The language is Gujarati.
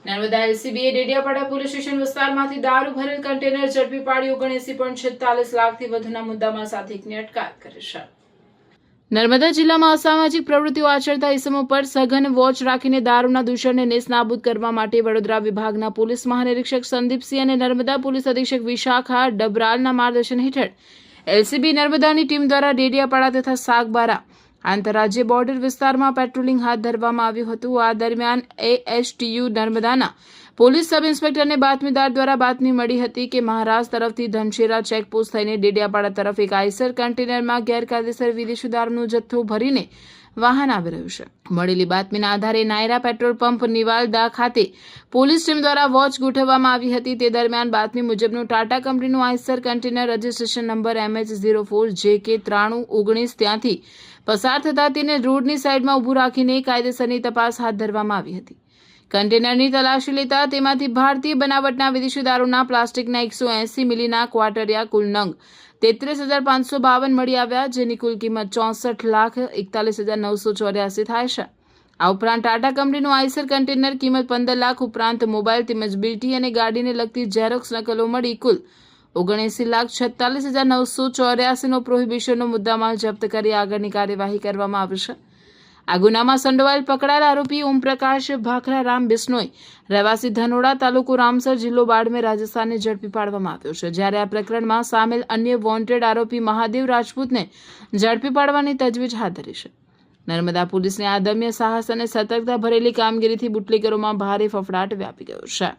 નર્મદા એલસીબીએ ડેડિયાપાડા પોલીસ સ્ટેશન વિસ્તારમાંથી દારૂ ભરેલ કન્ટેનર ઝડપી પાડી 79.46 લાખથી વધુના મુદ્દામાલ સાથે એકની અટકાયત કરી છે। નર્મદા જિલ્લામાં અસામાજિક પ્રવૃત્તિઓ આચરતા ઇસમો પર સઘન વોચ રાખીને દારૂના દૂષણને નેસ્તનાબૂદ કરવા માટે વડોદરા વિભાગના પોલીસ મહાનિરીક્ષક સંદીપસિંહ અને નર્મદા પોલીસ અધિક્ષક વિશાખા ડબરાલના માર્ગદર્શન હેઠળ એલસીબી નર્મદાની ટીમ દ્વારા ડેડિયાપાડા તથા સાગબારા આંતરરાજ્ય બોર્ડર વિસ્તારમાં પેટ્રોલિંગ હાથ ધરવામાં આવ્યું હતું। આ દરમિયાન એએસટીયુ નર્મદાના પોલીસ સબ ઇન્સ્પેક્ટરને બાતમીદાર દ્વારા બાતમી મળી હતી કે મહારાષ્ટ્ર તરફથી ધનશેરા ચેકપોસ્ટ થઈને ડેડિયાપાડા તરફ એક આઈસર કન્ટેનરમાં ગેરકાયદેસર વિદેશી દારૂનો જથ્થો ભરીને વાહન આવી રહ્યું છે। મળેલી બાતમીના આધારે નાયરા પેટ્રોલ પંપ નિવાલદા ખાતે પોલીસ ટીમ દ્વારા વોચ ગોઠવવામાં આવી હતી। તે દરમિયાન બાતમી મુજબનું ટાટા કંપનીનું Eicher container registration number MH04JK9319 ત્યાંથી પસાર થતા તેને રોડની સાઈડમાં ઊભું રાખીને કાયદેસરની તપાસ હાથ ધરવામાં આવી હતી। કન્ટેનરની તલાશી લેતા તેમાંથી ભારતીય બનાવટના વિદેશી દારૂના પ્લાસ્ટિકના 180 મિલીના ક્વાર્ટરિયા કુલ નંગ 33,552 મળી આવ્યા, જેની કુલ કિંમત 64,41,984 થાય છે। આ ઉપરાંત ટાટા કંપનીનું આઈસર કન્ટેનર કિંમત 15 લાખ ઉપરાંત મોબાઈલ તેમજ બિલ્ટી અને ગાડીને લગતી ઝેરોક્સ નકલો મળી કુલ 79,46,984નો પ્રોહિબિશનનો મુદ્દામાલ જપ્ત કરી આગળની કાર્યવાહી કરવામાં આવશે। આ ગુનામાં સંડોવાયેલ પકડાયેલ આરોપી ઓમપ્રકાશ ભાખરારામ બિશ્નોઈ રહેવાસી ધનોડા તાલુકો રામસર જિલ્લો બાડમેર રાજસ્થાનને ઝડપી પાડવામાં આવ્યો છે, જ્યારે આ પ્રકરણમાં સામેલ અન્ય વોન્ટેડ આરોપી મહાદેવ રાજપૂતને ઝડપી પાડવાની તજવીજ હાથ ધરી છે। નર્મદા પોલીસની અદમ્ય સાહસ અને સતર્કતા ભરેલી કામગીરીથી બુટલેગરોમાં ભારે ફફડાટ વ્યાપી ગયો છે।